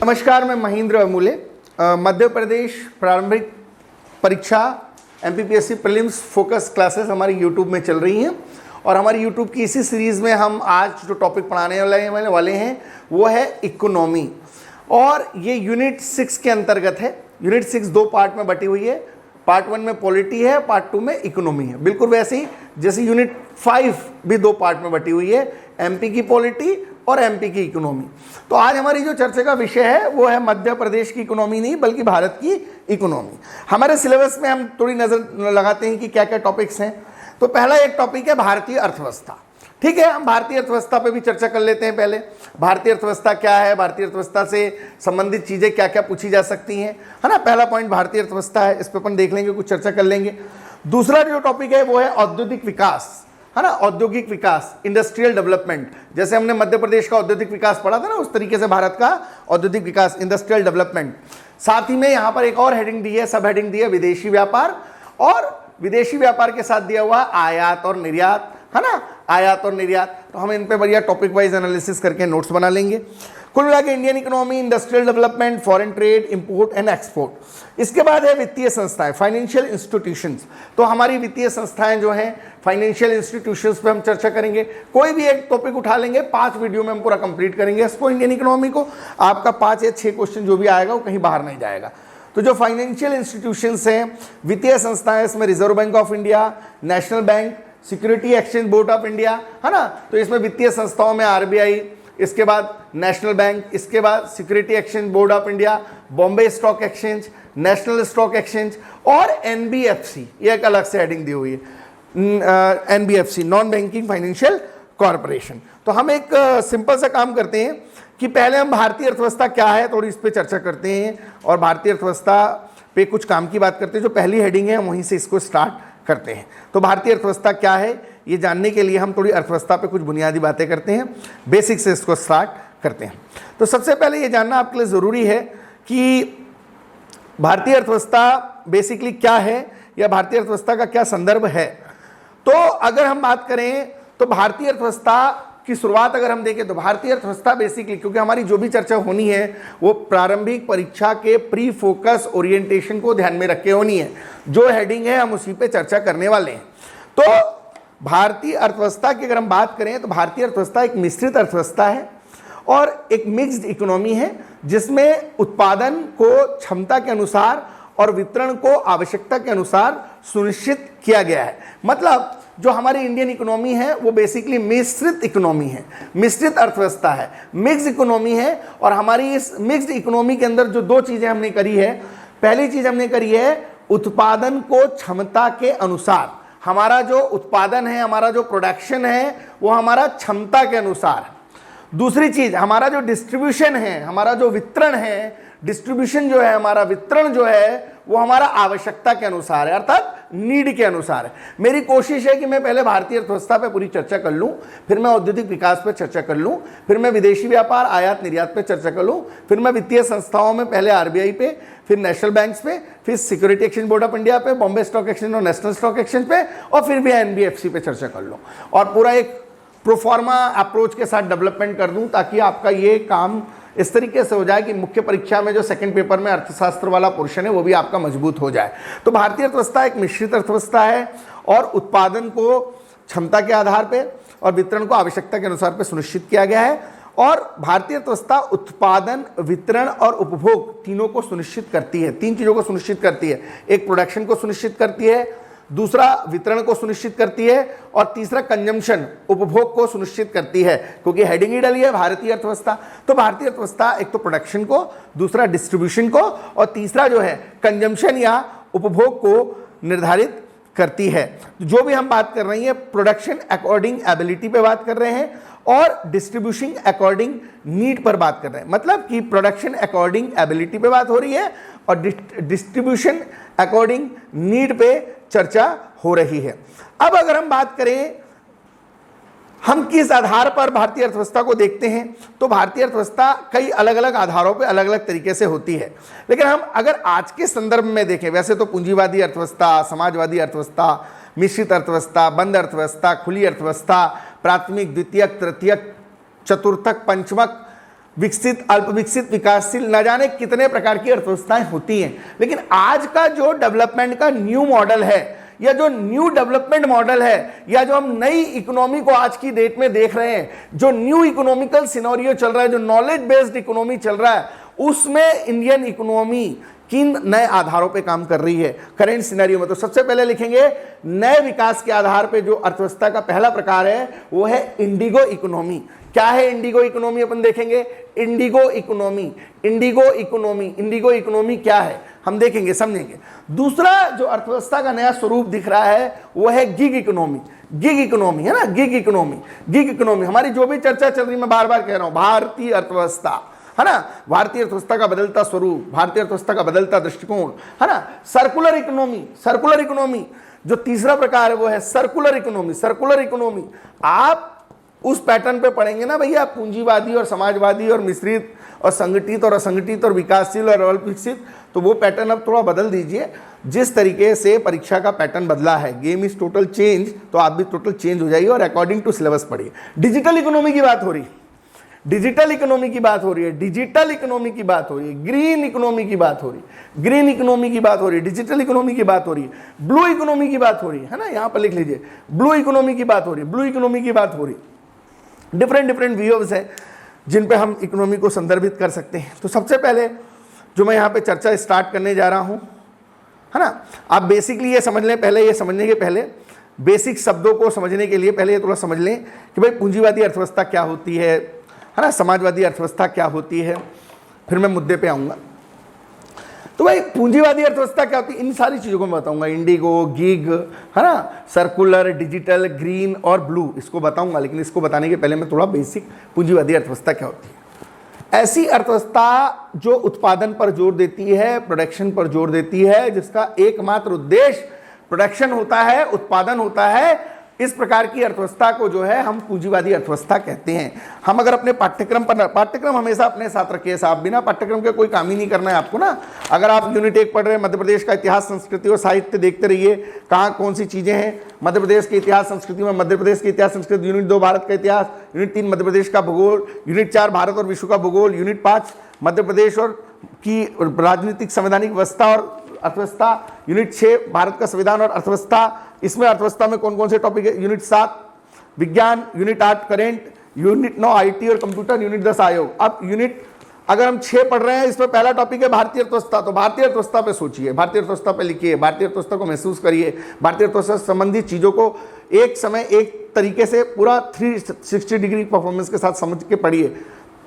नमस्कार, मैं महेंद्र अमूले। मध्य प्रदेश प्रारंभिक परीक्षा MPPSC प्रीलिम्स फोकस क्लासेस हमारी YouTube में चल रही हैं और हमारी YouTube की इसी सीरीज़ में हम आज जो टॉपिक पढ़ाने वाले हैं वो है इकोनॉमी, और ये यूनिट 6 के अंतर्गत है। यूनिट 6 दो पार्ट में बटी हुई है। पार्ट 1 में पॉलिटी है, पार्ट 2 में इकोनॉमी है। बिल्कुल वैसे ही जैसे यूनिट 5 भी दो पार्ट में बटी हुई है, MP की पॉलिटी और MP की इकोनॉमी। तो आज हमारी जो चर्चा का विषय है वो है मध्य प्रदेश की इकोनॉमी नहीं बल्कि भारत की इकोनॉमी। हमारे सिलेबस में हम थोड़ी नज़र लगाते हैं कि क्या क्या टॉपिक्स हैं। तो पहला एक टॉपिक है भारतीय अर्थव्यवस्था। ठीक है, हम भारतीय अर्थव्यवस्था पे भी चर्चा कर लेते हैं। पहले भारतीय अर्थव्यवस्था क्या है, भारतीय अर्थव्यवस्था से संबंधित चीज़ें क्या क्या पूछी जा सकती हैं, है ना। पहला पॉइंट भारतीय अर्थव्यवस्था है, इस पर अपन देख लेंगे, कुछ चर्चा कर लेंगे। दूसरा जो टॉपिक है वो है औद्योगिक विकास, है ना। औद्योगिक विकास, इंडस्ट्रियल डेवलपमेंट। जैसे हमने मध्य प्रदेश का औद्योगिक विकास पढ़ा था ना, उस तरीके से भारत का औद्योगिक विकास, इंडस्ट्रियल डेवलपमेंट। साथ ही में यहाँ पर एक और हेडिंग दी है, सब हेडिंग दी है विदेशी व्यापार, और विदेशी व्यापार के साथ दिया हुआ आयात और निर्यात, है ना, आयात और निर्यात। तो हम इन पे बढ़िया टॉपिक वाइज एनालिसिस करके नोट्स बना लेंगे। कुल मिला के Indian economy, industrial development, foreign trade, import and export. इसके बाद है वित्तीय संस्थाएं, फाइनेंशियल इंस्टीट्यूशंस। तो हमारी वित्तीय संस्थाएं जो हैं, फाइनेंशियल इंस्टीट्यूशंस पे हम चर्चा करेंगे। कोई भी एक टॉपिक उठा लेंगे, 5 वीडियो में हम पूरा कंप्लीट करेंगे इसको, इंडियन इकोनॉमी को। आपका 5 या 6 क्वेश्चन जो भी आएगा वो कहीं बाहर नहीं जाएगा। तो जो फाइनेंशियल इंस्टीट्यूशंस हैं, वित्तीय संस्थाएं, इसमें reserve bank of India, national bank, security exchange board of India, है ना। तो इसमें वित्तीय संस्थाओं में RBI, इसके बाद नेशनल बैंक, इसके बाद security exchange board of India, Bombay stock exchange, national stock exchange और NBFC, ये एक अलग से हेडिंग दी हुई है, NBFC, non banking financial corporation. तो हम एक सिंपल सा काम करते हैं कि पहले हम भारतीय अर्थव्यवस्था क्या है थोड़ी इस पर चर्चा करते हैं, और भारतीय अर्थव्यवस्था पे कुछ काम की बात करते हैं। जो पहली हेडिंग है वहीं से इसको स्टार्ट करते हैं। तो भारतीय अर्थव्यवस्था क्या है ये जानने के लिए हम थोड़ी अर्थव्यवस्था पे कुछ बुनियादी बातें करते हैं, बेसिक से इसको स्टार्ट करते हैं। तो सबसे पहले ये जानना आपके लिए ज़रूरी है कि भारतीय अर्थव्यवस्था बेसिकली क्या है, या भारतीय अर्थव्यवस्था का क्या संदर्भ है। तो अगर हम बात करें तो भारतीय अर्थव्यवस्था की शुरुआत अगर हम देखें तो भारतीय अर्थव्यवस्था बेसिकली, क्योंकि हमारी जो भी चर्चा होनी है वो प्रारंभिक परीक्षा के प्री फोकस ओरिएंटेशन को ध्यान में रख के होनी है। जो हेडिंग है हम उसी पे चर्चा करने वाले हैं। तो भारतीय अर्थव्यवस्था की अगर हम बात करें तो भारतीय अर्थव्यवस्था एक मिश्रित अर्थव्यवस्था है और एक मिक्स्ड इकोनॉमी है, जिसमें उत्पादन को क्षमता के अनुसार और वितरण को आवश्यकता के अनुसार सुनिश्चित किया गया है। मतलब जो हमारी इंडियन इकोनॉमी है वो बेसिकली मिश्रित इकोनॉमी है, मिश्रित अर्थव्यवस्था है, मिक्स्ड इकोनॉमी है। और हमारी इस मिक्स्ड इकोनॉमी के अंदर जो 2 चीजें हमने करी है, पहली चीज हमने करी है उत्पादन को क्षमता के अनुसार। हमारा जो उत्पादन है, हमारा जो प्रोडक्शन है वो हमारा क्षमता के अनुसार है। दूसरी चीज, हमारा जो डिस्ट्रीब्यूशन है, हमारा जो वितरण है, डिस्ट्रीब्यूशन जो है, हमारा वितरण जो है वो हमारा आवश्यकता के अनुसार है, अर्थात नीड के अनुसार है। मेरी कोशिश है कि मैं पहले भारतीय अर्थव्यवस्था पे पूरी चर्चा कर लूं, फिर मैं औद्योगिक विकास पे चर्चा कर लूं, फिर मैं विदेशी व्यापार, आयात निर्यात पे चर्चा कर लूं, फिर मैं वित्तीय संस्थाओं में पहले RBI पे, फिर नेशनल बैंक्स पे, फिर security exchange board of India पे, बॉम्बे स्टॉक एक्सचेंज और नेशनल स्टॉक एक्सचेंज पे, और फिर भी NBFC पे चर्चा कर लूँ, और पूरा एक प्रोफॉर्मा अप्रोच के साथ डेवलपमेंट कर दूं, ताकि आपका ये काम इस तरीके से हो जाए कि मुख्य परीक्षा में जो सेकंड पेपर में अर्थशास्त्र वाला पोर्शन है वो भी आपका मजबूत हो जाए। तो भारतीय अर्थव्यवस्था एक मिश्रित अर्थव्यवस्था है और उत्पादन को क्षमता के आधार पे और वितरण को आवश्यकता के अनुसार पे सुनिश्चित किया गया है। और भारतीय अर्थव्यवस्था उत्पादन, वितरण और उपभोग तीनों को सुनिश्चित करती है, 3 चीज़ों को सुनिश्चित करती है। एक प्रोडक्शन को सुनिश्चित करती है, दूसरा वितरण को सुनिश्चित करती है, और तीसरा कंजम्पशन, उपभोग को सुनिश्चित करती है, क्योंकि हेडिंग ही डली है भारतीय अर्थव्यवस्था। तो भारतीय अर्थव्यवस्था एक तो प्रोडक्शन को, दूसरा डिस्ट्रीब्यूशन को, और तीसरा जो है कंजम्पशन या उपभोग को निर्धारित करती है। जो भी हम बात कर रही है प्रोडक्शन अकॉर्डिंग एबिलिटी पे बात कर रहे हैं, और डिस्ट्रीब्यूशन अकॉर्डिंग नीड पर बात कर रहे हैं। मतलब कि प्रोडक्शन अकॉर्डिंग एबिलिटी पे बात हो रही है और डिस्ट्रीब्यूशन अकॉर्डिंग नीड पे चर्चा हो रही है। अब अगर हम बात करें हम किस आधार पर भारतीय अर्थव्यवस्था को देखते हैं, तो भारतीय अर्थव्यवस्था कई अलग अलग आधारों पे अलग अलग तरीके से होती है। लेकिन हम अगर आज के संदर्भ में देखें, वैसे तो पूंजीवादी अर्थव्यवस्था, समाजवादी अर्थव्यवस्था, मिश्रित अर्थव्यवस्था, बंद अर्थव्यवस्था, खुली अर्थव्यवस्था, प्राथमिक, द्वितीयक, तृतीयक, चतुर्थक, पंचमक, विकसित, अल्प विकसित, विकासशील, न जाने कितने प्रकार की अर्थव्यवस्थाएं होती हैं। लेकिन आज का जो डेवलपमेंट का न्यू मॉडल है, या जो न्यू डेवलपमेंट मॉडल है, या जो हम नई इकोनॉमी को आज की डेट में देख रहे हैं, जो न्यू इकोनॉमिकल सिनेरियो चल रहा है, जो नॉलेज बेस्ड इकोनॉमी चल रहा है, उसमें इंडियन इकोनॉमी किन नए आधारों पे काम कर रही है करेंट सिनेरियो में। तो सबसे पहले लिखेंगे नए विकास के आधार पे जो अर्थव्यवस्था का पहला प्रकार है वो है इंडिगो इकोनॉमी। क्या है इंडिगो इकोनॉमी, अपन देखेंगे। Indigo economy, Indigo economy, Indigo economy क्या है हम देखेंगे, समझेंगे। दूसरा जो अर्थव्यवस्था का नया स्वरूप दिख रहा है वो है गिग इकोनॉमी। गिग इकोनॉमी है ना, गिग इकोनॉमी। गिग इकोनॉमी हमारी जो भी चर्चा चल रही है, मैं बार बार कह रहा हूं, भारतीय अर्थव्यवस्था है ना, भारतीय अर्थव्यवस्था का बदलता स्वरूप, भारतीय अर्थव्यवस्था का बदलता दृष्टिकोण है ना। सर्कुलर इकोनॉमी, सर्कुलर इकोनॉमी जो तीसरा प्रकार है वो है सर्कुलर इकोनॉमी। सर्कुलर इकोनॉमी आप उस पैटर्न पे पढ़ेंगे ना भैया, पूंजीवादी और समाजवादी और मिश्रित और संगठित और असंगठित और विकासशील और अल्प विकसित, तो वो पैटर्न अब थोड़ा बदल दीजिए। जिस तरीके से परीक्षा का पैटर्न बदला है, गेम इज टोटल चेंज, तो आप भी टोटल चेंज हो जाइए और अकॉर्डिंग टू सिलेबस पढ़िए। डिजिटल इकोनॉमी की बात हो रही है, डिजिटल इकोनॉमी की बात हो रही है, डिजिटल इकोनॉमी की बात हो रही है, ग्रीन इकोनॉमी की बात हो रही है, ग्रीन इकोनॉमी की बात हो रही है, डिजिटल इकोनॉमी की बात हो रही है, ब्लू इकोनॉमी की बात हो रही है ना, यहां पर लिख लीजिए, ब्लू इकोनॉमी की बात हो रही है, ब्लू इकोनॉमी की बात हो रही है। डिफरेंट डिफरेंट व्यूज है जिन पे हम इकोनॉमी को संदर्भित कर सकते हैं। तो सबसे पहले जो मैं यहाँ पे चर्चा स्टार्ट करने जा रहा हूँ, है ना, आप बेसिकली ये समझ लें, पहले ये समझने के पहले बेसिक शब्दों को समझने के लिए पहले ये थोड़ा समझ लें कि भाई पूंजीवादी अर्थव्यवस्था क्या होती है ना, समाजवादी अर्थव्यवस्था क्या होती है, फिर मैं मुद्दे पे आऊँगा। तो भाई पूंजीवादी अर्थव्यवस्था क्या होती है, इन सारी चीज़ों को मैं बताऊंगा, इंडिगो, गिग, है ना, सर्कुलर, डिजिटल, ग्रीन और ब्लू, इसको बताऊंगा। लेकिन इसको बताने के पहले मैं थोड़ा बेसिक पूंजीवादी अर्थव्यवस्था क्या होती है। ऐसी अर्थव्यवस्था जो उत्पादन पर जोर देती है, प्रोडक्शन पर जोर देती है, जिसका एकमात्र उद्देश्य प्रोडक्शन होता है, उत्पादन होता है, इस प्रकार की अर्थव्यवस्था को जो है हम पूंजीवादी अर्थव्यवस्था कहते हैं। हम अगर अपने पाठ्यक्रम हमेशा अपने साथ रखिए साहब, बिना पाठ्यक्रम के कोई काम ही नहीं करना है आपको ना। अगर आप यूनिट 1 पढ़ रहे हैं, मध्य प्रदेश का इतिहास, संस्कृति और साहित्य, देखते रहिए कहाँ कौन सी चीजें हैं मध्य प्रदेश के इतिहास संस्कृति में। मध्य प्रदेश के इतिहास संस्कृति, यूनिट 2 भारत का इतिहास, यूनिट 3 मध्य प्रदेश का भूगोल, यूनिट 4 भारत और विश्व का भूगोल, यूनिट 5 मध्य प्रदेश और की राजनीतिक संवैधानिक व्यवस्था और अर्थव्यवस्था, यूनिट 6 भारत का संविधान और अर्थव्यवस्था। इसमें अर्थव्यवस्था में कौन कौन से टॉपिक है, यूनिट 7 विज्ञान, यूनिट 8 करेंट, यूनिट 9 आईटी और कंप्यूटर, यूनिट 10 आयोग। अब यूनिट अगर हम 6 पढ़ रहे हैं, इसमें पहला टॉपिक है भारतीय अर्थव्यवस्था, तो भारतीय अर्थव्यवस्था पे सोचिए, भारतीय अर्थव्यवस्था पे लिखिए, भारतीय अर्थव्यवस्था को महसूस करिए, भारतीय अर्थव्यवस्था से संबंधित चीजों को एक समय एक तरीके से पूरा 360 डिग्री परफॉर्मेंस के साथ समझ के पढ़िए।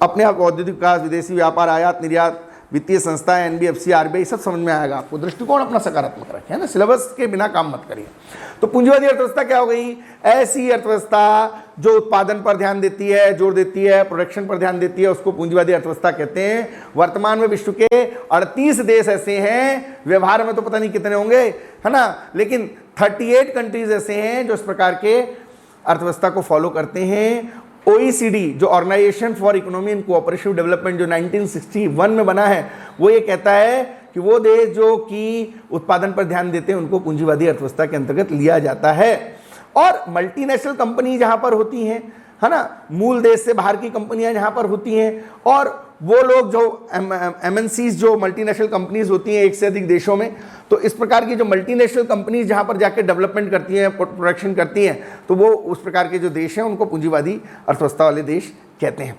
अपने आप औद्योगिक विकास, विदेशी व्यापार, आयात निर्यात, वित्तीय संस्थाएं, एनबीएफसी, आरबीआई, सब समझ में आएगा आपको। दृष्टिकोण अपना सकारात्मक रखें, है ना, सिलेबस के बिना काम मत करिए। तो पूंजीवादी अर्थव्यवस्था क्या हो गई, ऐसी अर्थव्यवस्था जो उत्पादन पर ध्यान देती है, जोर देती है, प्रोडक्शन पर ध्यान देती है, उसको पूंजीवादी अर्थव्यवस्था कहते हैं। वर्तमान में विश्व के 38 देश ऐसे हैं, व्यवहार में तो पता नहीं कितने होंगे, है ना, लेकिन 38 कंट्रीज ऐसे हैं जो इस प्रकार के अर्थव्यवस्था को फॉलो करते हैं। OECD जो organisation for economy and cooperative development जो 1961 में बना है, वो ये कहता है कि वो देश जो कि उत्पादन पर ध्यान देते हैं उनको पूंजीवादी अर्थव्यवस्था के अंतर्गत लिया जाता है। और मल्टीनेशनल कंपनी जहां पर होती हैं, है ना, मूल देश से बाहर की कंपनियां जहां पर होती हैं, और वो लोग जो MNCs जो मल्टीनेशनल कंपनीज होती हैं एक से अधिक देशों में, तो इस प्रकार की जो मल्टीनेशनल कंपनीज जहां पर जाके डेवलपमेंट करती हैं, प्रोडक्शन करती हैं, तो वो उस प्रकार के जो देश हैं उनको पूंजीवादी अर्थव्यवस्था वाले देश कहते हैं।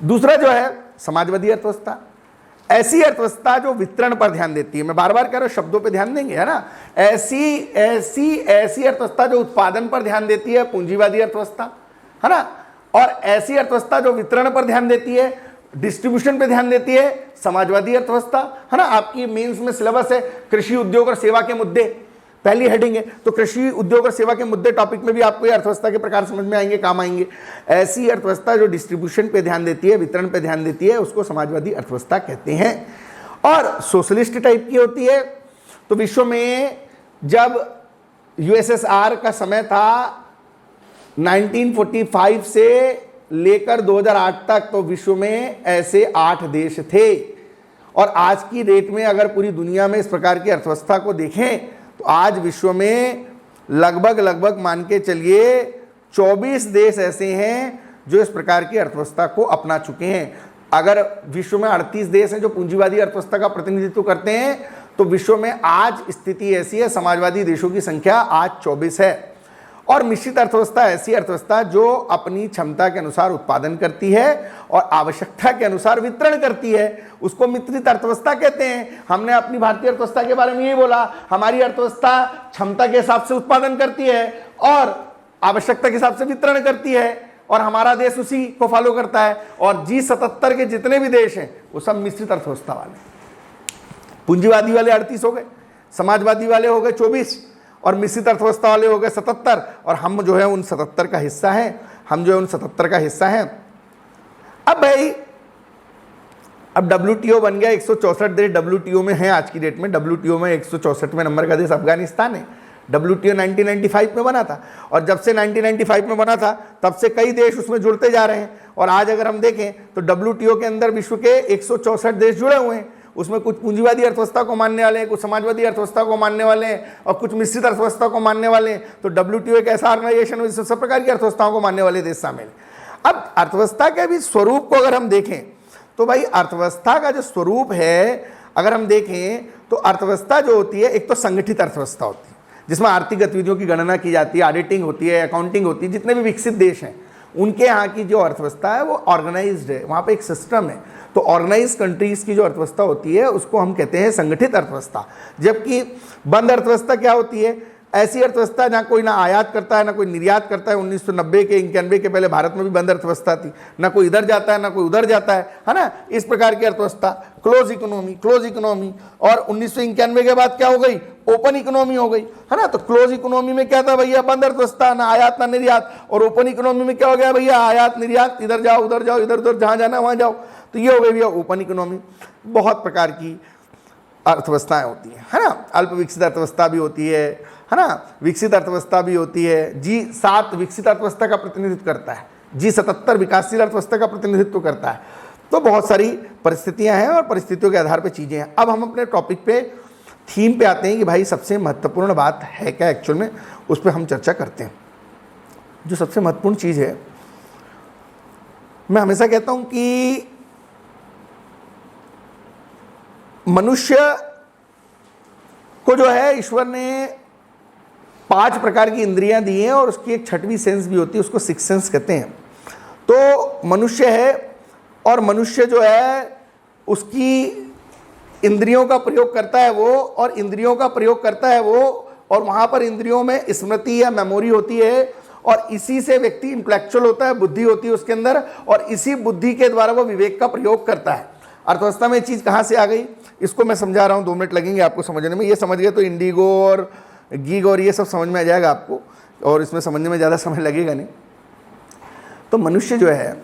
दूसरा जो है समाजवादी अर्थव्यवस्था, ऐसी अर्थव्यवस्था जो वितरण पर ध्यान देती है। मैं बार बार कह रहा हूं, शब्दों पे ध्यान देंगे, है ना। ऐसी अर्थव्यवस्था जो उत्पादन पर ध्यान देती है, पूंजीवादी अर्थव्यवस्था, है ना। और ऐसी अर्थव्यवस्था जो वितरण पर ध्यान देती है, डिस्ट्रीब्यूशन पे ध्यान देती है, समाजवादी अर्थव्यवस्था, है ना। आपकी मेंस में सिलेबस है कृषि, उद्योग और सेवा के मुद्दे, पहली हेडिंग है, तो कृषि, उद्योग और सेवा के मुद्दे टॉपिक में भी आपको ये अर्थव्यवस्था के प्रकार समझ में आएंगे, काम आएंगे। ऐसी अर्थव्यवस्था जो डिस्ट्रीब्यूशन पे ध्यान देती है, वितरण पे ध्यान देती है, उसको समाजवादी अर्थव्यवस्था कहते हैं। और सोशलिस्ट टाइप की होती है, तो विश्व में जब USSR का समय था 1945 से लेकर 2008 तक, तो विश्व में ऐसे 8 देश थे। और आज की डेट में अगर पूरी दुनिया में इस प्रकार की अर्थव्यवस्था को देखें, तो आज विश्व में लगभग मान के चलिए 24 देश ऐसे हैं जो इस प्रकार की अर्थव्यवस्था को अपना चुके हैं। अगर विश्व में 38 देश हैं जो पूंजीवादी अर्थव्यवस्था का प्रतिनिधित्व करते हैं, तो विश्व में आज स्थिति ऐसी है, समाजवादी देशों की संख्या आज 24 है। और मिश्रित अर्थव्यवस्था ऐसी अर्थव्यवस्था जो अपनी क्षमता के अनुसार उत्पादन करती है और आवश्यकता के अनुसार वितरण करती है, उसको मिश्रित अर्थव्यवस्था कहते हैं। हमने अपनी भारतीय अर्थव्यवस्था के बारे में यही बोला, हमारी अर्थव्यवस्था क्षमता के हिसाब से उत्पादन करती है और आवश्यकता के हिसाब से वितरण करती है, और हमारा देश उसी को फॉलो करता है। और G77 के जितने भी देश हैं वो सब मिश्रित अर्थव्यवस्था वाले, पूंजीवादी वाले 38 हो गए, समाजवादी वाले हो गए 24 और मिश्रित अर्थव्यवस्था वाले हो गए 77, और हम जो है उन 77 का हिस्सा हैं, हम जो है उन 77 का हिस्सा हैं। अब भाई, अब WTO बन गया, 164 देश WTO में हैं आज की डेट में। WTO में 164वें नंबर का देश अफगानिस्तान है। WTO 1995 में बना था, और जब से 1995 में बना था तब से कई देश उसमें जुड़ते जा रहे हैं। और आज अगर हम देखें तो WTO के अंदर विश्व के 164 देश जुड़े हुए हैं। उसमें कुछ पूंजीवादी अर्थव्यवस्था को मानने वाले हैं, कुछ समाजवादी अर्थव्यवस्था को मानने वाले हैं, और कुछ मिश्रित अर्थव्यवस्था को मानने वाले हैं। तो WTO एक ऐसा ऑर्गेनाइजेशन है जिसमें सब प्रकार की अर्थव्यवस्थाओं को मानने वाले देश शामिल हैं। अब अर्थव्यवस्था के भी स्वरूप को अगर हम देखें तो भाई, अर्थव्यवस्था का जो स्वरूप है अगर हम देखें तो अर्थव्यवस्था जो होती है, एक तो संगठित अर्थव्यवस्था होती है जिसमें आर्थिक गतिविधियों की गणना की जाती है, ऑडिटिंग होती है, अकाउंटिंग होती है। जितने भी विकसित देश हैं उनके यहाँ की जो अर्थव्यवस्था है वो ऑर्गेनाइज्ड है, वहाँ पे एक सिस्टम है। तो ऑर्गेनाइज्ड कंट्रीज की जो अर्थव्यवस्था होती है उसको हम कहते हैं संगठित अर्थव्यवस्था। जबकि बंद अर्थव्यवस्था क्या होती है? ऐसी अर्थव्यवस्था जहाँ कोई ना आयात करता है ना कोई निर्यात करता है। 1990 के 91 के पहले भारत में भी बंद अर्थव्यवस्था थी, ना कोई इधर जाता है ना कोई उधर जाता है ना, इस प्रकार की अर्थव्यवस्था, क्लोज इकोनॉमी। और 1991 के बाद क्या हो गई? ओपन इकोनॉमी हो गई, है ना। तो क्लोज इकोनॉमी में क्या था भैया? बंद अर्थव्यवस्था, ना आयात ना निर्यात। और ओपन इकोनॉमी में क्या हो गया भैया? आयात निर्यात, इधर जाओ उधर जाओ, इधर उधर जहाँ जाना वहाँ जाओ। तो ये हो गई भैया ओपन इकोनॉमी। बहुत प्रकार की अर्थव्यवस्थाएं होती है ना। अल्प विकसित अर्थव्यवस्था भी होती है ना, विकसित अर्थव्यवस्था भी होती है। G7 विकसित अर्थव्यवस्था का प्रतिनिधित्व करता है, G77 विकासशील अर्थव्यवस्था का प्रतिनिधित्व करता है। तो बहुत सारी परिस्थितियां हैं और परिस्थितियों के आधार पर चीजें हैं। अब हम अपने टॉपिक पे, थीम पे आते हैं कि भाई सबसे महत्वपूर्ण बात है क्या एक्चुअल में, उस पर हम चर्चा करते हैं। जो सबसे महत्वपूर्ण चीज है, मैं हमेशा कहता हूं कि मनुष्य को जो है ईश्वर ने 5 प्रकार की इंद्रियां दी हैं और उसकी एक 6वीं सेंस भी होती है, उसको 6th सेंस कहते हैं। तो मनुष्य है और मनुष्य जो है उसकी इंद्रियों का प्रयोग करता है वो, और इंद्रियों का प्रयोग करता है वो, और वहाँ पर इंद्रियों में स्मृति या मेमोरी होती है, और इसी से व्यक्ति इंटेलेक्चुअल होता है, बुद्धि होती है उसके अंदर, और इसी बुद्धि के द्वारा वो विवेक का प्रयोग करता है। अर्थव्यवस्था में चीज़ कहाँ से आ गई, इसको मैं समझा रहा हूँ, 2 मिनट लगेंगे आपको समझने में। ये समझ गए तो इंडिगो और गीग और ये सब समझ में आ जाएगा आपको, और इसमें समझने में ज़्यादा समय लगेगा नहीं। तो मनुष्य जो है,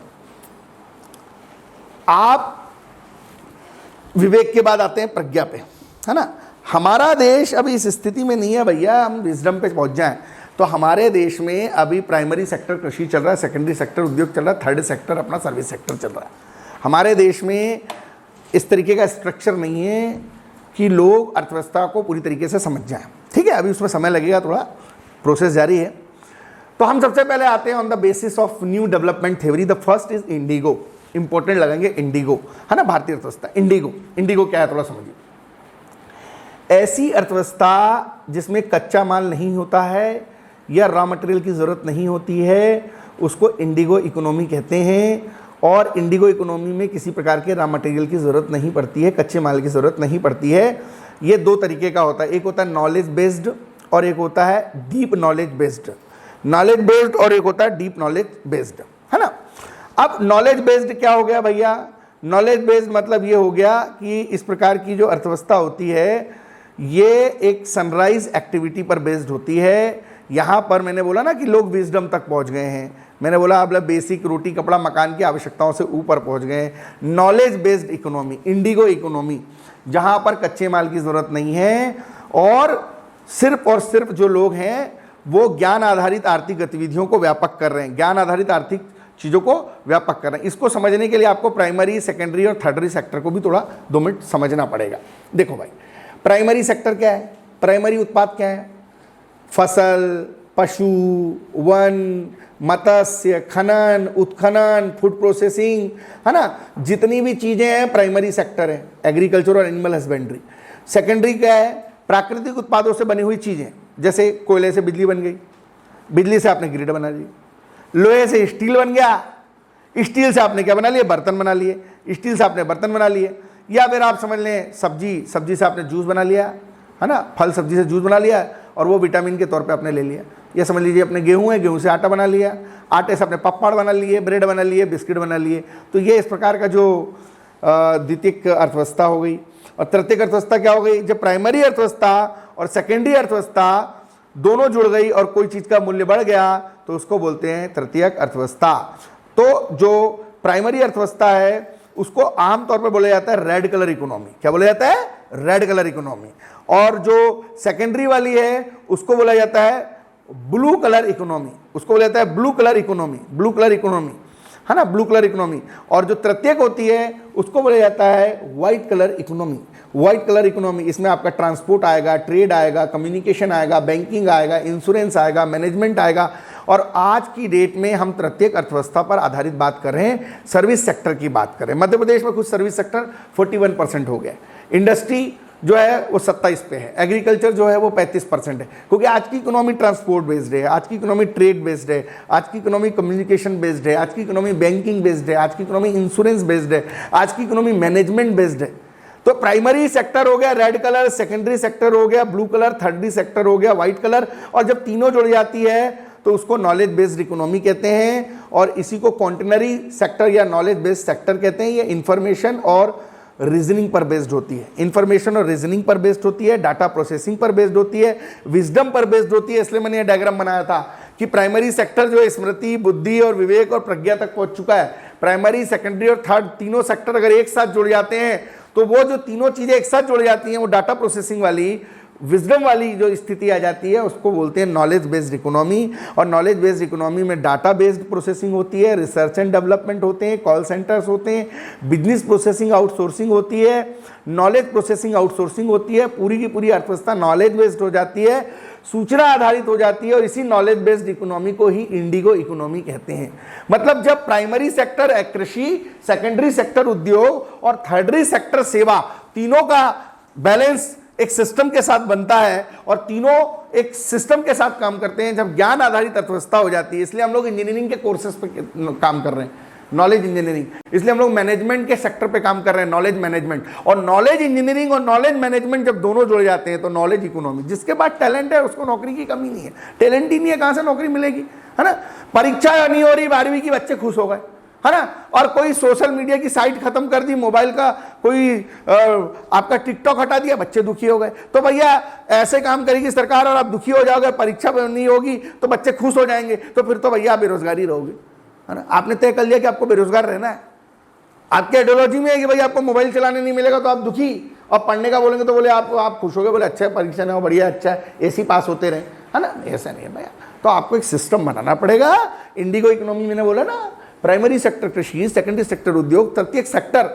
आप विवेक के बाद आते हैं प्रज्ञा पे, है ना। हमारा देश अभी इस स्थिति में नहीं है भैया हम विजडम पे पहुंच जाएं। तो हमारे देश में अभी प्राइमरी सेक्टर कृषि चल रहा है, सेकेंडरी सेक्टर उद्योग चल रहा है, थर्ड सेक्टर अपना सर्विस सेक्टर चल रहा है। हमारे देश में इस तरीके का स्ट्रक्चर नहीं है कि लोग अर्थव्यवस्था को पूरी तरीके से समझ जाएं। ठीक है, अभी उसमें समय लगेगा, थोड़ा प्रोसेस जारी है। तो हम सबसे पहले आते हैं on the basis of new development theory. The first is Indigo. Important लगेंगे इंडिगो, है ना, भारतीय अर्थव्यवस्था। इंडिगो क्या है थोड़ा समझिए। ऐसी अर्थव्यवस्था जिसमें कच्चा माल नहीं होता है या रॉ मटेरियल की ज़रूरत नहीं होती है, उसको इंडिगो इकोनॉमी कहते हैं। और इंडिगो इकोनॉमी में किसी प्रकार के रॉ मटेरियल की ज़रूरत नहीं पड़ती है, कच्चे माल की ज़रूरत नहीं पड़ती है। ये 2 तरीके का होता है, एक होता है नॉलेज बेस्ड और एक होता है deep knowledge based. Knowledge based और एक होता है डीप नॉलेज बेस्ड, है ना। अब नॉलेज बेस्ड क्या हो गया भैया? नॉलेज बेस्ड मतलब ये हो गया कि इस प्रकार की जो अर्थव्यवस्था होती है ये एक सनराइज एक्टिविटी पर बेस्ड होती है। यहाँ पर मैंने बोला ना कि लोग विजडम तक पहुँच गए हैं, मैंने बोला आप बेसिक रोटी कपड़ा मकान की आवश्यकताओं से ऊपर पहुँच गए हैं। Knowledge based economy, Indigo economy, जहाँ पर कच्चे माल की ज़रूरत नहीं है और सिर्फ जो लोग हैं वो ज्ञान आधारित आर्थिक गतिविधियों को व्यापक कर रहे हैं, ज्ञान आधारित आर्थिक चीज़ों को व्यापक कर रहे हैं। इसको समझने के लिए आपको प्राइमरी, सेकेंडरी और थर्डरी सेक्टर को भी थोड़ा 2 मिनट समझना पड़ेगा। देखो भाई, प्राइमरी सेक्टर क्या है? प्राइमरी उत्पाद क्या है? फसल, पशु, वन, मत्स्य, खनन, उत्खनन, फूड प्रोसेसिंग, है ना, जितनी भी चीजें हैं प्राइमरी सेक्टर है, एग्रीकल्चर और एनिमल हस्बेंड्री। सेकेंडरी क्या है? प्राकृतिक उत्पादों से बनी हुई चीजें, जैसे कोयले से बिजली बन गई, बिजली से आपने ग्रिड बना ली, लोहे से स्टील बन गया, स्टील से आपने क्या बना लिए? बर्तन बना लिए, स्टील से आपने बर्तन बना लिए। या फिर आप समझ लें सब्जी, सब्जी से आपने जूस बना लिया, है ना, फल सब्जी से जूस बना लिया और वो विटामिन के तौर पे आपने ले लिया। या समझ लीजिए अपने गेहूं है, गेहूं से आटा बना लिया, आटे से आपने पकवान बना लिए, ब्रेड बना लिए, बिस्किट बना लिए। तो ये इस प्रकार का जो द्वितीयक अर्थव्यवस्था हो गई। और तृतीयक अर्थव्यवस्था क्या हो गई? जब प्राइमरी अर्थव्यवस्था और सेकेंडरी अर्थव्यवस्था दोनों जुड़ गई और कोई चीज का मूल्य बढ़ गया तो उसको बोलते हैं तृतीयक अर्थव्यवस्था। तो जो प्राइमरी अर्थव्यवस्था है उसको आमतौर पर बोला जाता है रेड कलर इकोनॉमी। क्या बोला जाता है? Red colour economy. और जो सेकेंडरी वाली है उसको बोला जाता है ब्लू कलर इकोनॉमी, उसको बोला जाता है blue colour economy, blue colour economy, है ना, ब्लू कलर इकोनॉमी। और जो तृतीयक होती है उसको बोला जाता है white colour economy, white colour economy. इसमें आपका ट्रांसपोर्ट आएगा, ट्रेड आएगा, कम्युनिकेशन आएगा, बैंकिंग आएगा, इंश्योरेंस आएगा, मैनेजमेंट आएगा। और आज की डेट में हम तृतीयक अर्थव्यवस्था पर आधारित बात कर रहे हैं, सर्विस सेक्टर की बात कर रहे हैं। मध्य प्रदेश में कुछ सर्विस सेक्टर 41% हो गया, इंडस्ट्री जो है वो 27 पे है, एग्रीकल्चर जो है वो 35% है। क्योंकि आज की इकोनॉमी ट्रांसपोर्ट बेस्ड है, आज की इकोनॉमी ट्रेड बेस्ड है, आज की इकोनॉमी कम्युनिकेशन बेस्ड है, आज की इकोनॉमी बैंकिंग बेस्ड है, आज की इकोनॉमी इंश्योरेंस बेस्ड है, आज की इकोनॉमी मैनेजमेंट बेस्ड है। तो प्राइमरी सेक्टर हो गया रेड कलर, सेकेंडरी सेक्टर हो गया ब्लू कलर, थर्डरी सेक्टर हो गया व्हाइट कलर। और जब तीनों जुड़ जाती है तो उसको नॉलेज बेस्ड इकोनॉमी कहते हैं। और इसी को कॉन्टिनरी सेक्टर या नॉलेज बेस्ड सेक्टर कहते हैं। ये इंफॉर्मेशन और रीजनिंग पर बेस्ड होती है, इंफॉर्मेशन और रीजनिंग पर बेस्ड होती है, डाटा प्रोसेसिंग पर बेस्ड होती है, विजडम पर बेस्ड होती है। इसलिए मैंने ये डायग्राम बनाया था कि प्राइमरी सेक्टर जो है स्मृति, बुद्धि और विवेक और प्रज्ञा तक पहुंच चुका है। प्राइमरी, सेकेंडरी और थर्ड तीनों सेक्टर अगर एक साथ जुड़ जाते हैं तो वो जो तीनों चीजें एक साथ जुड़ जाती हैं वो डाटा प्रोसेसिंग वाली, विजडम वाली जो स्थिति आ जाती है उसको बोलते हैं नॉलेज बेस्ड इकोनॉमी। और नॉलेज बेस्ड इकोनॉमी में डाटा बेस्ड प्रोसेसिंग होती है, रिसर्च एंड डेवलपमेंट होते हैं, कॉल सेंटर्स होते हैं, बिजनेस प्रोसेसिंग आउटसोर्सिंग होती है, नॉलेज प्रोसेसिंग आउटसोर्सिंग होती है। पूरी की पूरी अर्थव्यवस्था नॉलेज बेस्ड हो जाती है, सूचना आधारित हो जाती है। और इसी नॉलेज बेस्ड इकोनॉमी को ही इंडिगो इकोनॉमी कहते हैं। मतलब जब प्राइमरी सेक्टर कृषि, सेकेंडरी सेक्टर उद्योग और थर्डरी सेक्टर सेवा, तीनों का बैलेंस एक सिस्टम के साथ बनता है और तीनों एक सिस्टम के साथ काम करते हैं, जब ज्ञान आधारित अर्थव्यवस्था हो जाती है। इसलिए हम लोग इंजीनियरिंग के कोर्सेज पे काम कर रहे हैं, नॉलेज इंजीनियरिंग। इसलिए हम लोग मैनेजमेंट के सेक्टर पे काम कर रहे हैं, नॉलेज मैनेजमेंट। और नॉलेज इंजीनियरिंग और नॉलेज मैनेजमेंट जब दोनों जुड़ जाते हैं तो नॉलेज इकोनॉमी। जिसके पास टैलेंट है उसको नौकरी की कमी नहीं है, टैलेंट ही नहीं है कहां से नौकरी मिलेगी, है ना। परीक्षा नहीं हो रही 12वीं की, बच्चे खुश हो गए, है ना। और कोई सोशल मीडिया की साइट खत्म कर दी, मोबाइल का कोई आपका टिकटॉक हटा दिया, बच्चे दुखी हो गए। तो भैया ऐसे काम करेगी सरकार और आप दुखी हो जाओगे, परीक्षा नहीं होगी तो बच्चे खुश हो जाएंगे, तो फिर तो भैया आप बेरोजगारी रहोगे, है ना। आपने तय कर लिया कि आपको बेरोजगार रहना है। आपके आइडियोलॉजी में है कि भाई आपको मोबाइल चलाने नहीं मिलेगा तो आप दुखी, और पढ़ने का बोलेंगे तो बोले आप खुश हो गए, बोले अच्छा है परीक्षा नहीं हो, बढ़िया, अच्छा है, एसी पास होते रहे, है ना। ऐसा नहीं है भैया। तो आपको एक सिस्टम बनाना पड़ेगा। इंडिगो इकोनॉमी मैंने बोला ना, प्राइमरी सेक्टर कृषि, सेकेंडरी सेक्टर उद्योग, तृतीयक सेक्टर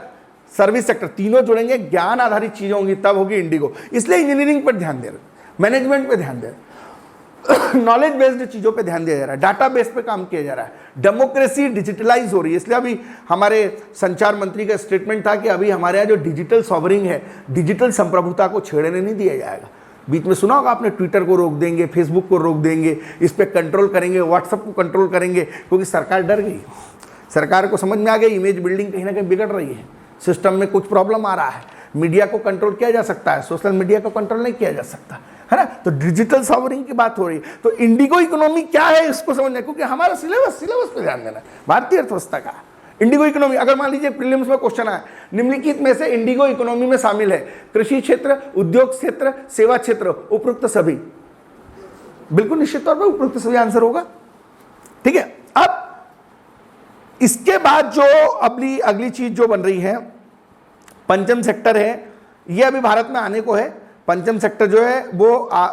सर्विस सेक्टर, तीनों जुड़ेंगे, ज्ञान आधारित चीजें होंगी, तब होगी इंडिगो। इसलिए इंजीनियरिंग पर ध्यान दे रहे, मैनेजमेंट पे ध्यान दे रहे, नॉलेज बेस्ड चीजों पे ध्यान दिया जा रहा है, डाटा बेस पे काम किया जा रहा है, डेमोक्रेसी डिजिटलाइज हो रही है। इसलिए अभी हमारे संचार मंत्री का स्टेटमेंट था कि अभी हमारे यहाँ जो डिजिटल सॉवरिंग है, डिजिटल संप्रभुता को छेड़ने नहीं दिया जाएगा। बीच में सुना होगा आपने, ट्विटर को रोक देंगे, फेसबुक को रोक देंगे, इस पर कंट्रोल करेंगे, व्हाट्सएप को कंट्रोल करेंगे, क्योंकि सरकार डर गई। सरकार को समझ में आ गया इमेज बिल्डिंग कहीं ना कहीं बिगड़ रही है, सिस्टम में कुछ प्रॉब्लम आ रहा है। मीडिया को कंट्रोल किया जा सकता है, सोशल मीडिया को कंट्रोल नहीं किया जा सकता, है ना। तो डिजिटल सॉवरिंग की बात हो रही है। तो इंडिगो इकोनॉमी क्या है इसको समझना, क्योंकि हमारा सिलेबस पे ध्यान देना है, भारतीय अर्थव्यवस्था का। इंडिगो इकोनॉमी, अगर मान लीजिए प्रीलिम्स में क्वेश्चन आया, निम्नलिखित में से इंडिगो इकोनॉमी में शामिल है कृषि क्षेत्र, उद्योग क्षेत्र, सेवा क्षेत्र, उपरोक्त सभी। बिल्कुल निश्चित तौर पर उपरोक्त सभी आंसर होगा, ठीक है। अब इसके बाद जो अगली चीज जो बन रही है, पंचम सेक्टर है। ये अभी भारत में आने को है। पंचम सेक्टर जो है वो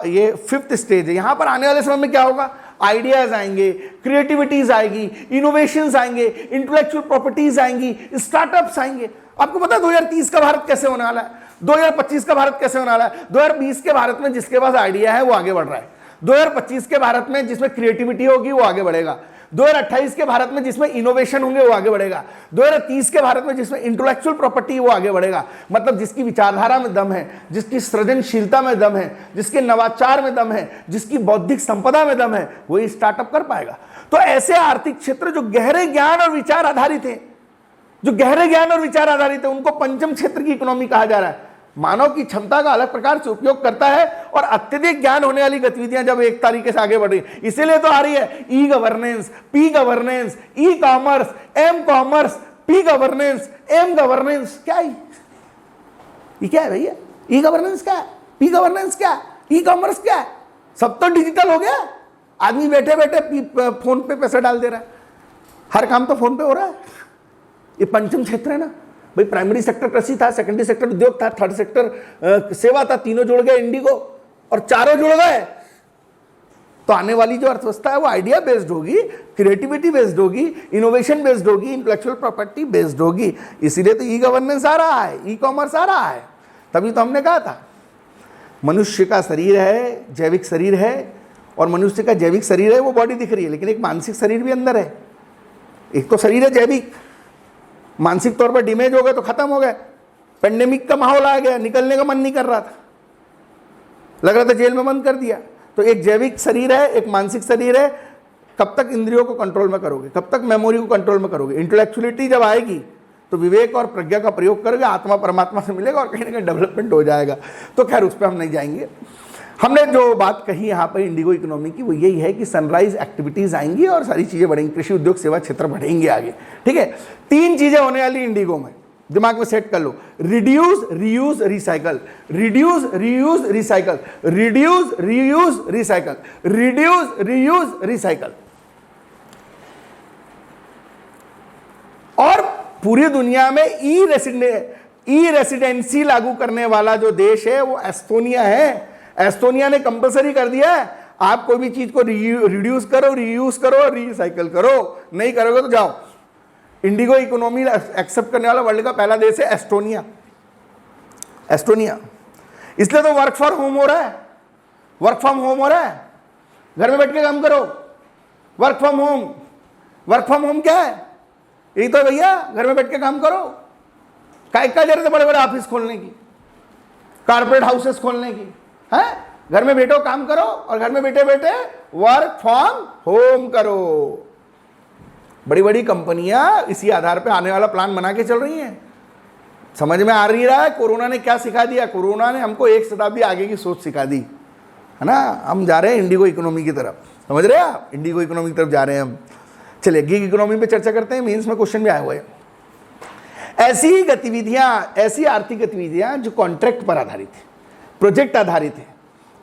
ये 5th स्टेज है। यहां पर आने वाले समय में क्या होगा, आइडियाज आएंगे, क्रिएटिविटीज आएगी, इनोवेशंस आएंगे, इंटेलेक्चुअल प्रॉपर्टीज आएंगी, स्टार्टअप्स आएंगे। आपको पता है 2030 का भारत कैसे होने वाला है, 2025 का भारत कैसे होने वाला है। 2020 के भारत में जिसके पास आइडिया है वो आगे बढ़ रहा है, 2025 के भारत में जिसमें क्रिएटिविटी होगी वो आगे बढ़ेगा, 2028 के भारत में जिसमें इनोवेशन होंगे वो आगे बढ़ेगा। 2030 के भारत में जिसमें इंटेलेक्चुअल प्रॉपर्टी वो आगे बढ़ेगा। मतलब जिसकी विचारधारा में दम है, जिसकी सृजनशीलता में दम है, जिसके नवाचार में दम है, जिसकी बौद्धिक संपदा में दम है, वही स्टार्टअप कर पाएगा। तो ऐसे आर्थिक क्षेत्र जो गहरे ज्ञान और विचार आधारित है, जो गहरे ज्ञान और विचार आधारित है, उनको पंचम क्षेत्र की इकोनॉमी कहा जा रहा है। मानव की क्षमता का अलग प्रकार से उपयोग करता है और अत्यधिक ज्ञान होने वाली गतिविधियां जब एक तरीके से आगे बढ़ रही, इसीलिए तो आ रही है E governance, P governance, E commerce, M commerce, P governance, M governance. क्या है ये? क्या है भैया? ई गवर्नेंस क्या है? पी गवर्नेंस क्या है? ई कॉमर्स क्या है? सब तो डिजिटल हो गया। आदमी बैठे बैठे फोन पे पैसा डाल दे रहा है, हर काम तो फोन पे हो रहा है। ये पंचम क्षेत्र है ना भाई। प्राइमरी सेक्टर कृषि था, सेकेंडरी सेक्टर उद्योग था, थर्ड सेक्टर सेवा था, तीनों जुड़ गए इंडिगो और चारों जुड़ गए। तो आने वाली जो अर्थव्यवस्था है वो आइडिया बेस्ड होगी, क्रिएटिविटी बेस्ड होगी, इनोवेशन बेस्ड होगी, इंटेलेक्चुअल प्रॉपर्टी बेस्ड होगी। इसीलिए तो ई गवर्नेंस आ रहा है, ई कॉमर्स आ रहा है। तभी तो हमने कहा था मनुष्य का शरीर है, जैविक शरीर है, और मनुष्य का जैविक शरीर है वो बॉडी दिख रही है, लेकिन एक मानसिक शरीर भी अंदर है। एक तो शरीर है जैविक, मानसिक तौर पर डैमेज हो गए तो खत्म हो गए। पेंडेमिक का माहौल आ गया, निकलने का मन नहीं कर रहा था, लग रहा था जेल में बंद कर दिया। तो एक जैविक शरीर है, एक मानसिक शरीर है। कब तक इंद्रियों को कंट्रोल में करोगे? कब तक मेमोरी को कंट्रोल में करोगे? इंटेलेक्चुअलिटी जब आएगी तो विवेक और प्रज्ञा का प्रयोग करोगे, आत्मा परमात्मा से मिलेगा और कहीं ना कहीं डेवलपमेंट हो जाएगा। तो खैर उस पर हम नहीं जाएंगे। हमने जो बात कही यहाँ पर इंडिगो इकोनॉमी की वो यही है कि सनराइज एक्टिविटीज आएंगी और सारी चीजें बढ़ेंगी, कृषि उद्योग सेवा क्षेत्र बढ़ेंगे आगे। ठीक है, तीन चीजें होने वाली इंडिगो में, दिमाग में सेट कर लो। Reduce, reuse, recycle. Reduce, reuse, recycle. Reduce, reuse, recycle. Reduce, reuse, recycle. और पूरी दुनिया में ई रेसिडेंसी लागू करने वाला जो देश है वो एस्टोनिया है। एस्टोनिया ने कंपलसरी कर दिया है, आप कोई भी चीज को रिड्यूस करो, रीयूज करो, रिसाइकल करो। नहीं करोगे तो जाओ। इंडिगो इकोनॉमी एक्सेप्ट करने वाला वर्ल्ड का पहला देश है एस्टोनिया। एस्टोनिया इसलिए तो वर्क फॉर होम हो रहा है, वर्क फ्रॉम होम हो रहा है। घर में बैठ के काम करो, work from home. Work from home क्या है? यही तो भैया, घर में बैठ के काम करो। क्या जरूरत है बड़े बड़े ऑफिस खोलने की, कारपोरेट हाउसेस खोलने की? है घर में बैठो काम करो और घर में बैठे बैठे वर्क फ्रॉम होम करो। बड़ी बड़ी कंपनियां इसी आधार पे आने वाला प्लान बना के चल रही हैं। समझ में आ रही रहा है कोरोना ने क्या सिखा दिया? कोरोना ने हमको एक शताब्दी आगे की सोच सिखा दी है ना। हम जा रहे हैं इंडिगो इकोनॉमी की तरफ, समझ रहे हैं आप? इंडिगो इकोनॉमी की तरफ जा रहे हैं हम। चलिए गिग इकोनॉमी पे चर्चा करते हैं, मेंस में क्वेश्चन भी आए हुए हैं। ऐसी गतिविधियां, ऐसी आर्थिक गतिविधियां जो कॉन्ट्रैक्ट पर आधारित है, प्रोजेक्ट आधारित है,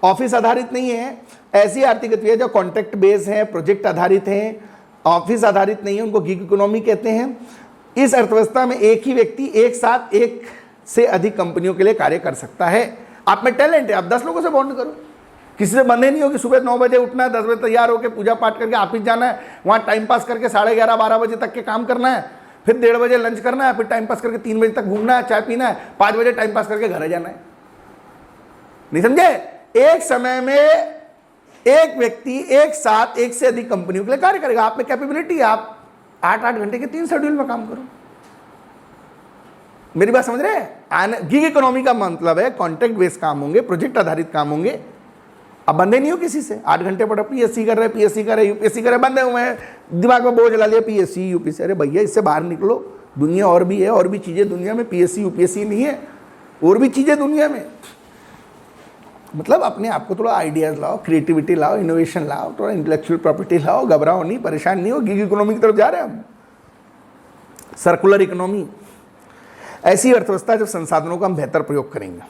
ऑफिस आधारित नहीं है। ऐसी आर्थिक गतिविधियां जो कॉन्ट्रैक्ट बेस हैं, प्रोजेक्ट आधारित हैं, ऑफिस आधारित नहीं है, उनको गिग इकोनॉमी कहते हैं। इस अर्थव्यवस्था में एक ही व्यक्ति एक साथ एक से अधिक कंपनियों के लिए कार्य कर सकता है। आप में टैलेंट है, आप 10 लोगों से बॉन्ड करो। किसी से बंधे नहीं हो कि सुबह 9 बजे उठना है, 10 बजे तैयार होकर पूजा पाठ करके ऑफिस जाना है, वहाँ टाइम पास करके 11:30-12 बजे तक के काम करना है, फिर 1:30 बजे लंच करना है, फिर टाइम पास करके 3 बजे तक घूमना है, चाय पीना है, 5 बजे टाइम पास करके घर जाना है। नहीं समझे? एक समय में एक व्यक्ति एक साथ एक से अधिक कंपनियों के लिए कार्य करेगा। आप में कैपेबिलिटी है, आप 8-8 घंटे के 3 शेड्यूल में काम करो। मेरी बात समझ रहे हैं? गिग इकोनॉमी का मतलब है कॉन्ट्रैक्ट बेस्ड काम होंगे, प्रोजेक्ट आधारित काम होंगे। अब बंधे नहीं हो किसी से। 8 घंटे पढ़ो, पीएससी कर रहे, पीएससी कर रहे, यूपीएससी कर रहे, बंधे हुए हैं, दिमाग में बोझ ला लिया पीएससी यूपीएससी। अरे भैया इससे बाहर निकलो, दुनिया और भी है, और भी चीजें दुनिया में, पीएससी यूपीएससी नहीं है, और भी चीजें दुनिया में। मतलब अपने आप को थोड़ा आइडियाज लाओ, क्रिएटिविटी लाओ, इनोवेशन लाओ, थोड़ा इंटेलेक्चुअल प्रॉपर्टी लाओ, घबराओ नहीं, परेशान नहीं हो। गिग इकोनॉमी की तरफ जा रहे हैं हम। सर्कुलर इकोनॉमी ऐसी अर्थव्यवस्था जब संसाधनों का हम बेहतर प्रयोग करेंगे,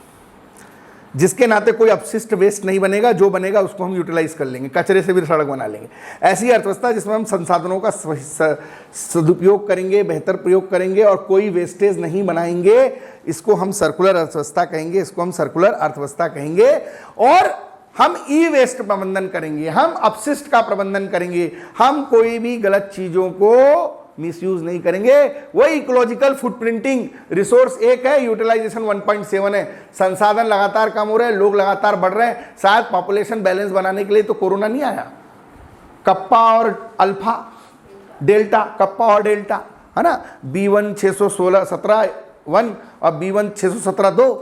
जिसके नाते कोई अपशिष्ट वेस्ट नहीं बनेगा, जो बनेगा उसको हम यूटिलाइज कर लेंगे, कचरे से भी सड़क बना लेंगे। ऐसी अर्थव्यवस्था जिसमें हम संसाधनों का सदुपयोग करेंगे, बेहतर प्रयोग करेंगे और कोई वेस्टेज नहीं बनाएंगे, इसको हम सर्कुलर अर्थव्यवस्था कहेंगे, इसको हम सर्कुलर अर्थव्यवस्था कहेंगे। और हम ई वेस्ट प्रबंधन करेंगे, हम अपशिष्ट का प्रबंधन करेंगे, हम कोई भी गलत चीजों को मिसयूज नहीं करेंगे। वही इकोलॉजिकल फुटप्रिंटिंग, रिसोर्स एक है, यूटिलाइजेशन 1.7 है। संसाधन लगातार कम हो रहे हैं, लोग लगातार बढ़ रहे हैं। शायद पॉपुलेशन बैलेंस बनाने के लिए तो कोरोना नहीं आया, कप्पा और अल्फा डेल्टा, कप्पा और डेल्टा, है ना, B1 617 1 और B1 617 2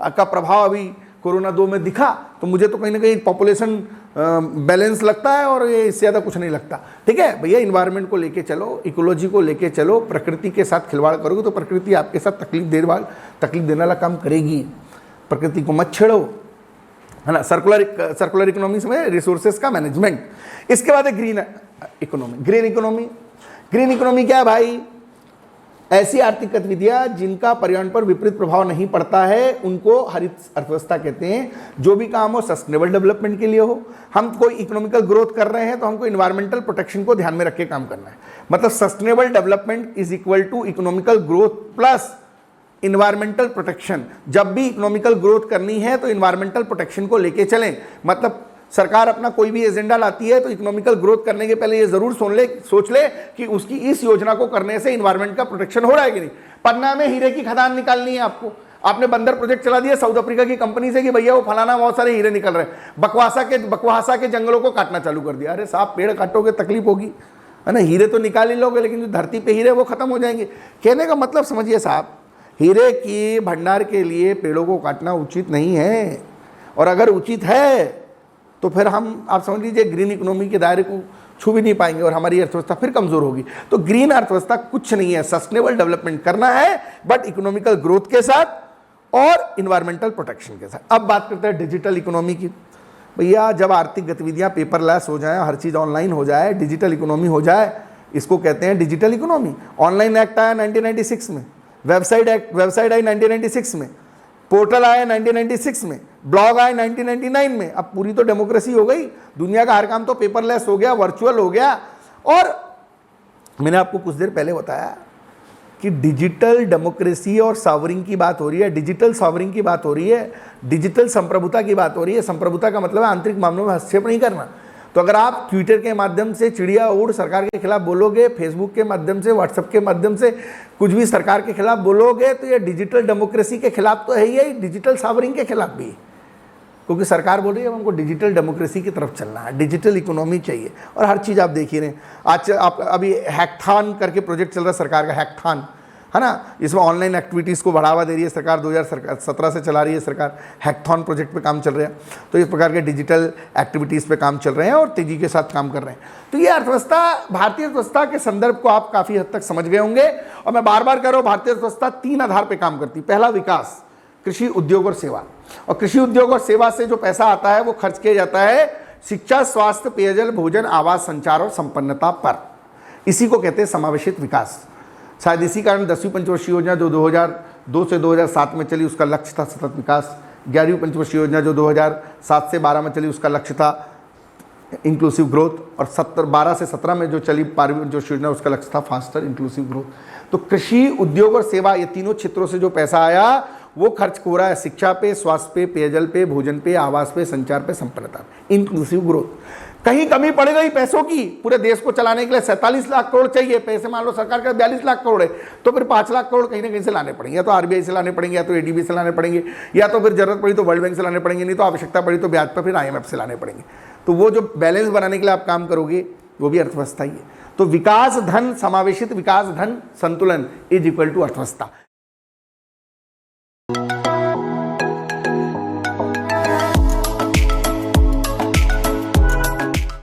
का प्रभाव अभी कोरोना 2 में दिखा। तो मुझे तो कहीं ना कहीं पॉपुलेशन बैलेंस लगता है और ये इससे ज़्यादा कुछ नहीं लगता। ठीक है भैया, इन्वायरमेंट को लेके चलो, इकोलॉजी को लेके चलो, प्रकृति के साथ खिलवाड़ करोगे तो प्रकृति आपके साथ तकलीफ देने वाला काम करेगी। प्रकृति को मत छेड़ो, है ना। सर्कुलर इकोनॉमी में रिसोर्सेज का मैनेजमेंट। इसके बाद है ग्रीन इकोनॉमी। ग्रीन इकोनॉमी क्या है भाई? ऐसी आर्थिक गतिविधियां जिनका पर्यावरण पर विपरीत प्रभाव नहीं पड़ता है उनको हरित अर्थव्यवस्था कहते हैं। जो भी काम हो सस्टेनेबल डेवलपमेंट के लिए हो। हम कोई इकोनॉमिकल ग्रोथ कर रहे हैं तो हमको इन्वायरमेंटल प्रोटेक्शन को ध्यान में रख के काम करना है। मतलब sustainable development is equal to economical growth plus environmental protection. जब भी इकोनॉमिकल ग्रोथ करनी है तो इन्वायरमेंटल प्रोटेक्शन को लेके चलें। मतलब सरकार अपना कोई भी एजेंडा लाती है तो इकोनॉमिकल ग्रोथ करने के पहले ये जरूर सोच ले कि उसकी इस योजना को करने से इन्वायरमेंट का प्रोटेक्शन हो रहा है कि नहीं। पन्ना में हीरे की खदान निकालनी है आपको, आपने बंदर प्रोजेक्ट चला दिया साउथ अफ्रीका की कंपनी से कि भैया वो फलाना बहुत सारे हीरे निकल रहे हैं, बकवासा के जंगलों को काटना चालू कर दिया। अरे साहब, पेड़ काटोगे तकलीफ होगी, है ना। हीरे तो निकाल ही लोगे लेकिन जो धरती पे हीरे वो खत्म हो जाएंगे। कहने का मतलब समझिए साहब, हीरे की भंडार के लिए पेड़ों को काटना उचित नहीं है। और अगर उचित है तो फिर हम, आप समझ लीजिए, ग्रीन इकोनॉमी के दायरे को छू भी नहीं पाएंगे और हमारी अर्थव्यवस्था फिर कमजोर होगी। तो ग्रीन अर्थव्यवस्था कुछ नहीं है, सस्टेनेबल डेवलपमेंट करना है बट इकोनॉमिकल ग्रोथ के साथ और इन्वायरमेंटल प्रोटेक्शन के साथ। अब बात करते हैं डिजिटल इकोनॉमी की। भैया, जब आर्थिक गतिविधियां पेपरलेस हो जाए, हर चीज़ ऑनलाइन हो जाए, डिजिटल इकोनॉमी हो जाए, इसको कहते हैं डिजिटल इकोनॉमी। ऑनलाइन एक्ट आया 1996 में, वेबसाइट आई 1996 में, पोर्टल आया 1996 में, ब्लॉग आया 1999 में। अब पूरी तो डेमोक्रेसी हो गई, दुनिया का हर काम तो पेपरलेस हो गया, वर्चुअल हो गया। और मैंने आपको कुछ देर पहले बताया कि डिजिटल डेमोक्रेसी और सॉवरिंग की बात हो रही है, डिजिटल सॉवरिंग की बात हो रही है, डिजिटल संप्रभुता की बात हो रही है। संप्रभुता का मतलब है आंतरिक मामलों में हस्तक्षेप नहीं करना। तो अगर आप ट्विटर के माध्यम से चिड़िया उड़ सरकार के खिलाफ बोलोगे, फेसबुक के माध्यम से, व्हाट्सएप के माध्यम से कुछ भी सरकार के खिलाफ बोलोगे, तो ये डिजिटल डेमोक्रेसी के खिलाफ तो है ही है, डिजिटल सॉवरिंग के खिलाफ भी। क्योंकि सरकार बोल रही है हमको डिजिटल डेमोक्रेसी की तरफ चलना है, डिजिटल इकोनॉमी चाहिए। और हर चीज़ आप देख ही रहे हैं। आज आप अभी हैकथॉन करके प्रोजेक्ट चल रहा है सरकार का, हैकथॉन, है ना। इसमें ऑनलाइन एक्टिविटीज़ को बढ़ावा दे रही है सरकार, 2017 से चला रही है सरकार। हैकथॉन प्रोजेक्ट पे काम चल रहा है। तो इस प्रकार के डिजिटल एक्टिविटीज़ पे काम चल रहे हैं और तेज़ी के साथ काम कर रहे हैं। तो ये अर्थव्यवस्था, भारतीय अर्थव्यवस्था के संदर्भ को आप काफ़ी हद तक समझ गए होंगे। और मैं बार बार कह रहा हूँ, भारतीय अर्थव्यवस्था 3 आधार पर काम करती है। पहला, विकास, कृषि, उद्योग और सेवा। और कृषि, उद्योग और सेवा से जो पैसा आता है वो खर्च किया जाता है शिक्षा, स्वास्थ्य, पेयजल, भोजन, आवास, संचार और संपन्नता पर। इसी को कहते हैं समावेशित विकास। शायद इसी कारण 10वीं पंचवर्षीय योजना जो 2002 से 2007 में चली, उसका लक्ष्य था सतत विकास। 11वीं पंचवर्षीय योजना जो 2007 से 12 में चली, उसका लक्ष्य था इंक्लूसिव ग्रोथ। और 12 से 17 में जो चली 12वीं पंचवर्षीय योजना, उसका लक्ष्य था फास्टर इंक्लूसिव ग्रोथ। तो कृषि, उद्योग और सेवा, ये तीनों क्षेत्रों से जो पैसा आया वो खर्च हो रहा है शिक्षा पे, स्वास्थ्य पे, पेयजल पे, भोजन पे, आवास पे, संचार पे, संपन्नता, इंक्लूसिव ग्रोथ। कहीं कमी पड़ गई पैसों की, पूरे देश को चलाने के लिए 47 लाख करोड़ चाहिए पैसे, मान लो सरकार का 42 लाख करोड़ है, तो फिर 5 लाख करोड़ कहीं ना कहीं से लाने पड़ेंगे। या तो आरबीआई से लाने पड़ेंगे, या तो एडीबी से लाने पड़ेंगे, या तो फिर जरूरत पड़ी तो वर्ल्ड बैंक से लाने पड़ेंगे, नहीं तो आवश्यकता पड़ी तो ब्याज पर फिर IMF से लाने पड़ेंगे। तो वो जो बैलेंस बनाने के लिए आप काम करोगे वो भी अर्थव्यवस्था ही है। तो विकास धन, समावेशित विकास धन संतुलन इज इक्वल टू अर्थव्यवस्था।